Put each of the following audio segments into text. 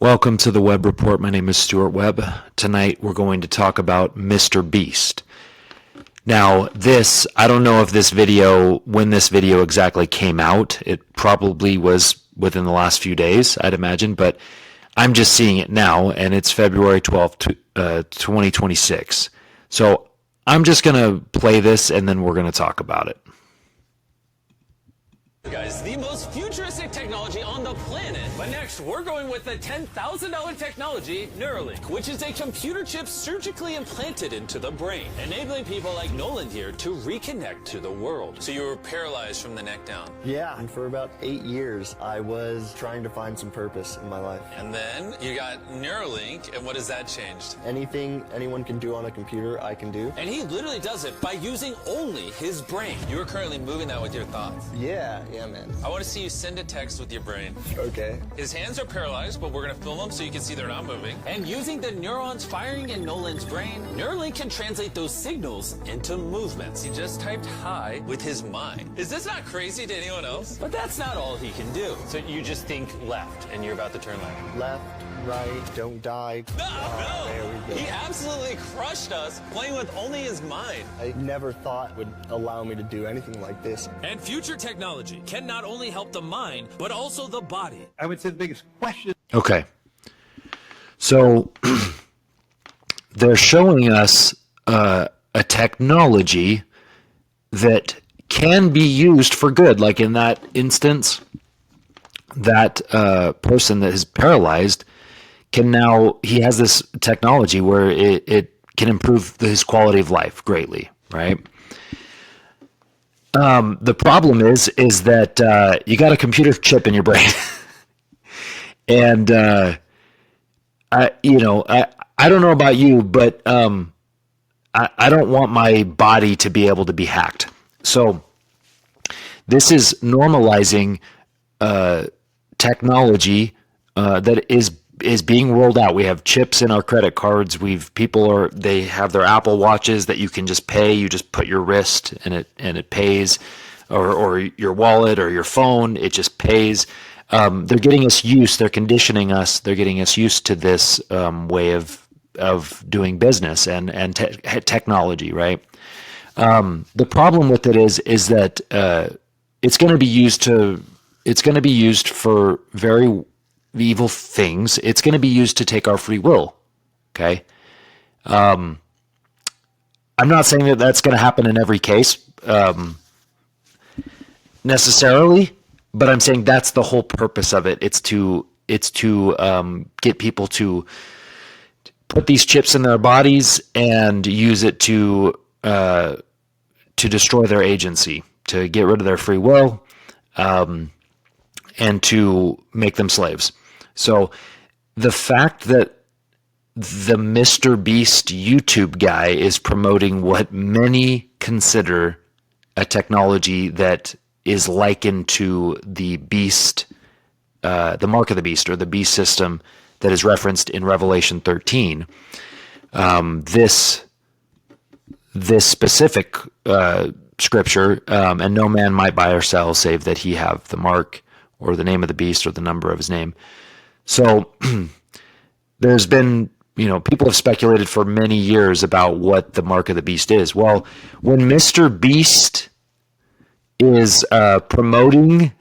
Welcome to the Web Report. My name is Stuart Webb. Tonight we're going to talk about MrBeast. Now I don't know if when this video exactly came out. It probably was within the last few days, I'd imagine, but I'm just seeing it now, and it's February 12th, 2026. So I'm just going to play this, and then we're going to talk about it. Guys, the most futuristic technology on the planet. But next, we're going with the $10,000 technology, Neuralink, which is a computer chip surgically implanted into the brain, enabling people like Nolan here to reconnect to the world. So you were paralyzed from the neck down. Yeah, and for about 8 years, I was trying to find some purpose in my life. And then you got Neuralink, and what has that changed? Anything anyone can do on a computer, I can do. And he literally does it by using only his brain. You are currently moving that with your thoughts. Yeah, man. I want to see you send a text with your brain. Okay. His hands are paralyzed, but we're going to film them so you can see they're not moving. And using the neurons firing in Nolan's brain, Neuralink can translate those signals into movements. He just typed hi with his mind. Is this not crazy to anyone else? But that's not all he can do. So you just think left, and you're about to turn left. Left, right, don't die. No! There we go. He absolutely crushed us playing with only his mind. I never thought would allow me to do anything like this. And future technology can not only help the mind, but also the body. I would say the biggest question. Okay. So they're showing us a technology that can be used for good. Like in that instance, that person that is paralyzed he has this technology where it can improve his quality of life greatly, right? The problem is that you got a computer chip in your brain, and I don't know about you, but I don't want my body to be able to be hacked. So this is normalizing technology that is being rolled out. We have chips in our credit cards. They have their Apple Watches that you can just pay. You just put your wrist and it pays, or your wallet or your phone. It just pays. They're getting us used. They're conditioning us. They're getting us used to this way of doing business and technology, right? The problem with it is that it's going to be used for very evil things. It's going to be used to take our free will. Okay. I'm not saying that that's going to happen in every case, necessarily, but I'm saying that's the whole purpose of it. It's to get people to put these chips in their bodies and use it to destroy their agency, to get rid of their free will, and to make them slaves. So the fact that the MrBeast YouTube guy is promoting what many consider a technology that is likened to the beast, the mark of the beast, or the beast system that is referenced in Revelation 13. This specific scripture, and no man might buy or sell save that he have the mark or the name of the beast or the number of his name. So there's been, people have speculated for many years about what the mark of the beast is. Well, when MrBeast is promoting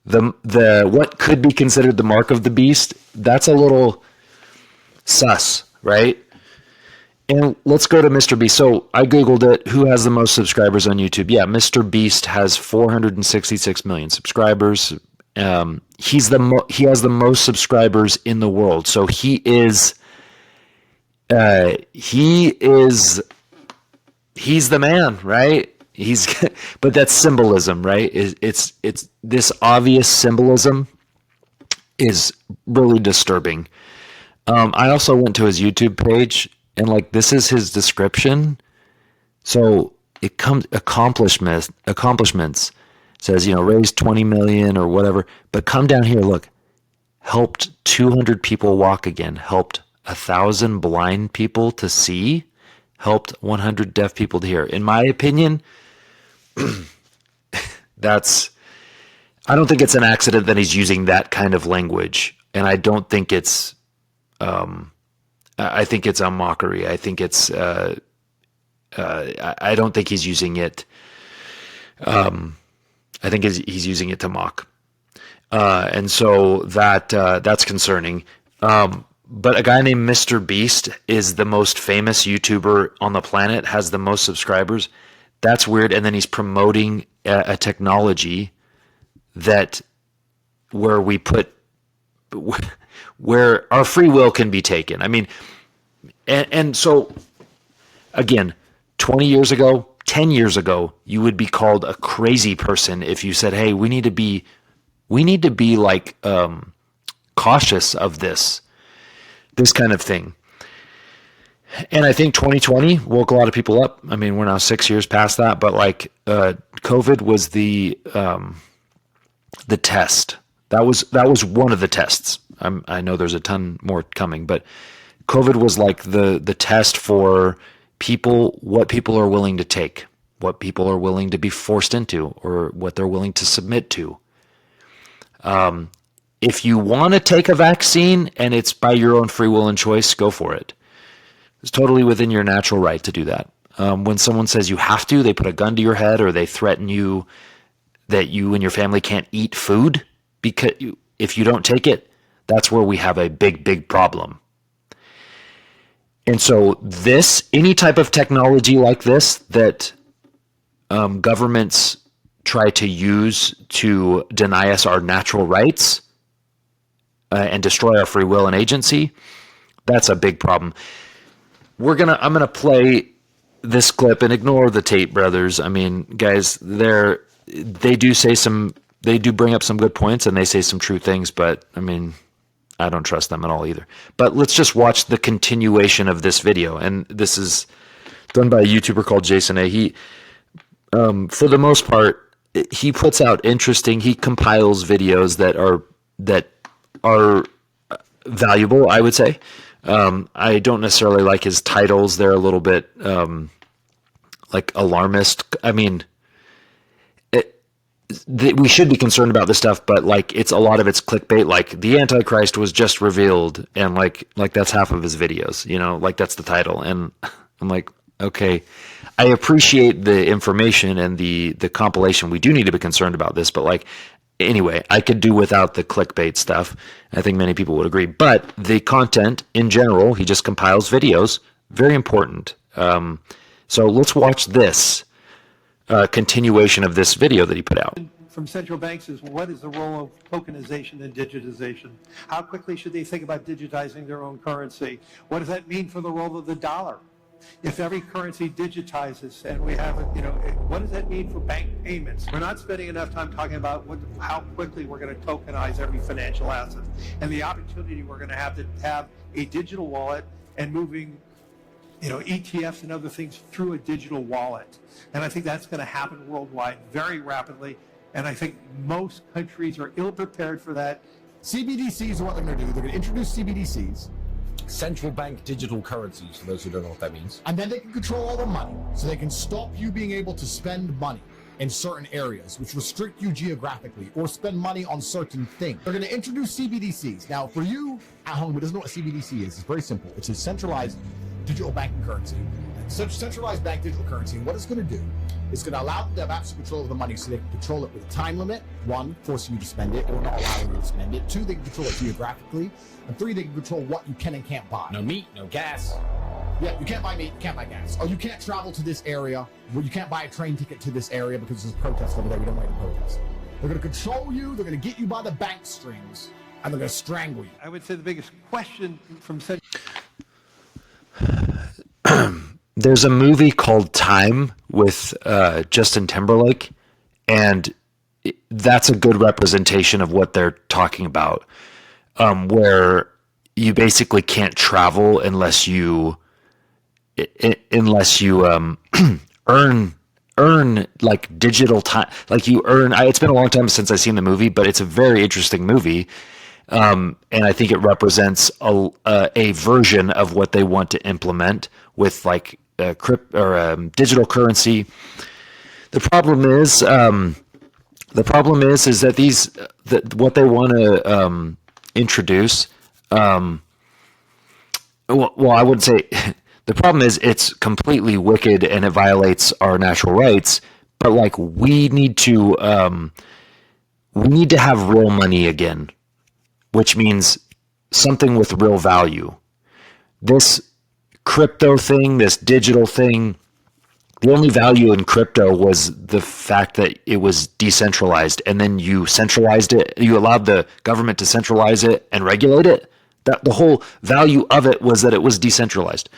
the what could be considered the mark of the beast, that's a little sus, right? And let's go to MrBeast. So I Googled it. Who has the most subscribers on YouTube? Yeah, MrBeast has 466 million subscribers. He has the most subscribers in the world. So he's the man, right? But that's symbolism, right? It's this obvious symbolism is really disturbing. I also went to his YouTube page, and this is his description. So it comes accomplishments. Says, raised 20 million or whatever. But come down here, look. Helped 200 people walk again. Helped 1,000 blind people to see. Helped 100 deaf people to hear. In my opinion, I don't think it's an accident that he's using that kind of language and I don't think it's. I think it's a mockery. I think it's. I don't think he's using it. I think he's using it to mock, and so that's concerning. But a guy named MrBeast is the most famous YouTuber on the planet, has the most subscribers. That's weird. And then he's promoting a technology that where we put where our free will can be taken. I mean, and so again, 20 years ago, 10 years ago, you would be called a crazy person if you said, "Hey, we need to be like cautious of this kind of thing." And I think 2020 woke a lot of people up. I mean, we're now 6 years past that, but like COVID was the test. That was one of the tests. I know there's a ton more coming, but COVID was like the test for people, what people are willing to take, what people are willing to be forced into, or what they're willing to submit to. If you want to take a vaccine and it's by your own free will and choice, go for it. It's totally within your natural right to do that. When someone says you have to, they put a gun to your head or they threaten you that you and your family can't eat food because if you don't take it, that's where we have a big, big problem. And so any type of technology like this that governments try to use to deny us our natural rights and destroy our free will and agency, that's a big problem. I'm gonna play this clip and ignore the Tate brothers. I mean, guys, they do bring up some good points and they say some true things, but I mean, I don't trust them at all either. But let's just watch the continuation of this video. And this is done by a YouTuber called Jason A. He, for the most part, he puts out he compiles videos that are valuable, I would say. I don't necessarily like his titles. They're a little bit like alarmist. I mean, we should be concerned about this stuff, but like a lot of it's clickbait. Like the Antichrist was just revealed, and like that's half of his videos. Like that's the title, and I'm like, okay, I appreciate the information and the compilation. We do need to be concerned about this, but like anyway, I could do without the clickbait stuff. I think many people would agree, but the content in general, he just compiles videos. Very important. So let's watch this. Continuation of this video that he put out. From central banks is what is the role of tokenization and digitization? How quickly should they think about digitizing their own currency? What does that mean for the role of the dollar? If every currency digitizes and we have what does that mean for bank payments? We're not spending enough time talking about how quickly we're going to tokenize every financial asset and the opportunity we're going to have a digital wallet and moving ETFs and other things through a digital wallet. And I think that's going to happen worldwide very rapidly. And I think most countries are ill-prepared for that. CBDCs are what they're going to do. They're going to introduce CBDCs. Central bank digital currencies, for those who don't know what that means. And then they can control all the money. So they can stop you being able to spend money in certain areas, which restrict you geographically, or spend money on certain things. They're going to introduce CBDCs. Now, for you at home who doesn't know what a CBDC is, it's very simple. It's a centralized digital banking currency. Centralized bank digital currency, and what it's going to do is going to allow them to have absolute control of the money, so they can control it with a time limit. 1, forcing you to spend it or not allowing you to spend it. 2, they can control it geographically. And 3, they can control what you can and can't buy. No meat, no gas. Yeah, you can't buy meat, you can't buy gas. Oh, you can't travel to this area. Well, you can't buy a train ticket to this area because there's a protest over there. We don't like the protest. They're going to control you. They're going to get you by the bank strings, and they're going to strangle you. I would say the biggest question from There's a movie called Time with Justin Timberlake, and that's a good representation of what they're talking about, where you basically can't travel unless you earn like digital time. Like you earn. It's been a long time since I've seen the movie, but it's a very interesting movie. And I think it represents a version of what they want to implement with like digital currency. The problem is that what they want to introduce, well, I would say the problem is it's completely wicked and it violates our natural rights. But like we need to have real money again, which means something with real value. This crypto thing, this digital thing, the only value in crypto was the fact that it was decentralized, and then you centralized it. You allowed the government to centralize it and regulate it. That the whole value of it was that it was decentralized.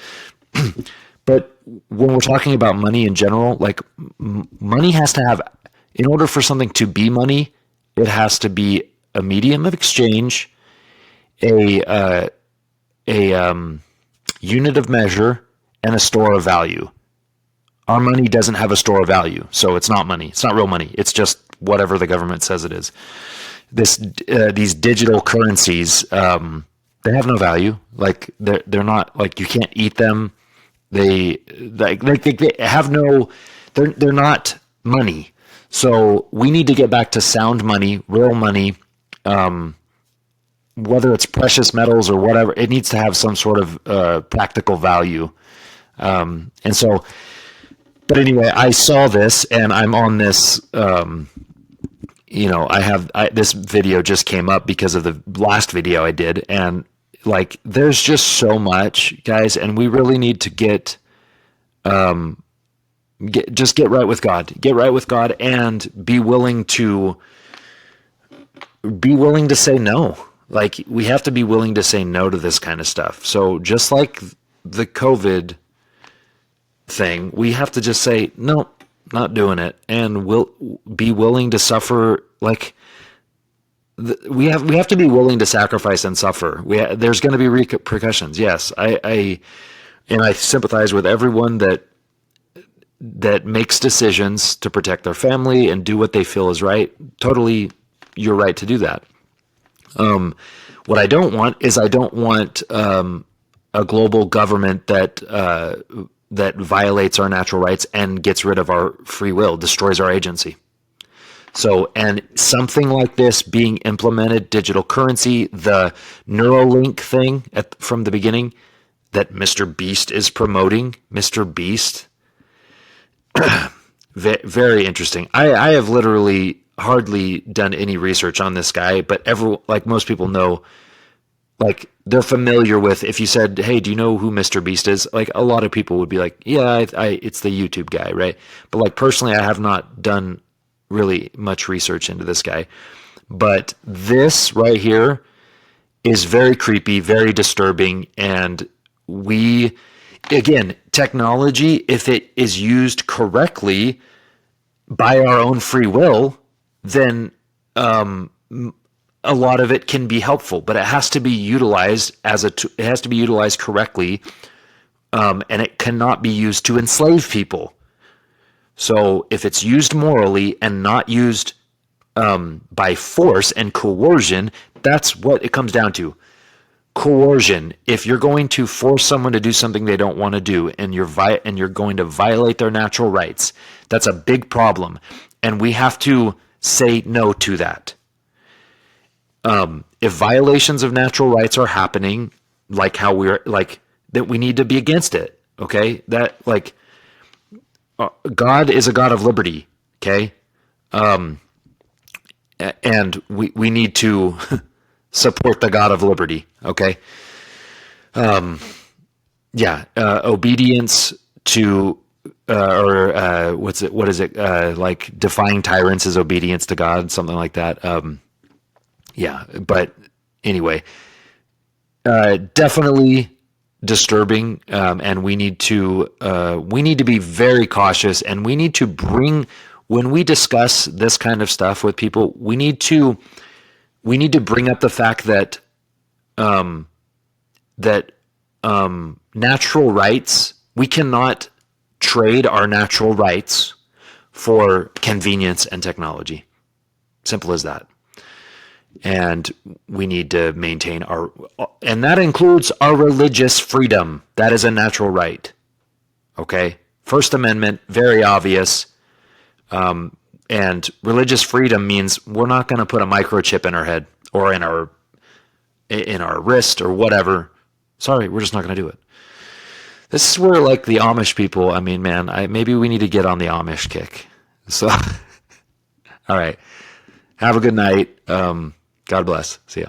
But when we're talking about money in general, like money has to have, in order for something to be money, it has to be a medium of exchange, a unit of measure, and a store of value. Our money doesn't have a store of value, so it's not money. It's not real money. It's just whatever the government says it is. These digital currencies, they have no value. Like they're not, like, you can't eat them. They have no. They're not money. So we need to get back to sound money, real money. Whether it's precious metals or whatever, it needs to have some sort of practical value. And so. But anyway, I saw this, and I'm on this. This video just came up because of the last video I did, and like, there's just so much, guys, and we really need to get right with God. Get right with God, and be willing to say no. Like, we have to be willing to say no to this kind of stuff. So just like the COVID thing, we have to just say no, not doing it, and we'll be willing to suffer. Like, we have to be willing to sacrifice and suffer. There's going to be repercussions. Yes, I sympathize with everyone that makes decisions to protect their family and do what they feel is right. Totally, you're right to do that. What I don't want is a global government that violates our natural rights and gets rid of our free will, destroys our agency. So, and something like this being implemented, digital currency, the Neuralink thing from the beginning that MrBeast is promoting, MrBeast, very interesting. I have literally hardly done any research on this guy, but like most people know, like, they're familiar with, if you said, hey, do you know who MrBeast is? Like, a lot of people would be like, yeah, it's the YouTube guy, right? But like, personally, I have not done really much research into this guy. But this right here is very creepy, very disturbing. And again, technology, if it is used correctly by our own free will, then a lot of it can be helpful, but it has to be utilized it has to be utilized correctly, and it cannot be used to enslave people. So if it's used morally and not used by force and coercion, that's what it comes down to. Coercion. If you're going to force someone to do something they don't want to do, and you're going to violate their natural rights, that's a big problem, and we have to say no to that. If violations of natural rights are happening, like how that, we need to be against it. Okay, that God is a God of liberty. Okay, and we need to support the God of liberty. Okay, obedience to what is it? Like, defying tyrants is obedience to God, something like that. But anyway, definitely disturbing, and we need to be very cautious, and we need to when we discuss this kind of stuff with people, we need to bring up the fact that natural rights, we cannot trade our natural rights for convenience and technology. Simple as that. And we need to maintain and that includes our religious freedom. That is a natural right. Okay? First Amendment, very obvious. And religious freedom means we're not going to put a microchip in our head or in our in our wrist or whatever. Sorry, we're just not going to do it. This is where, like, the Amish people, I mean, man, maybe we need to get on the Amish kick. So, all right. Have a good night. God bless. See ya.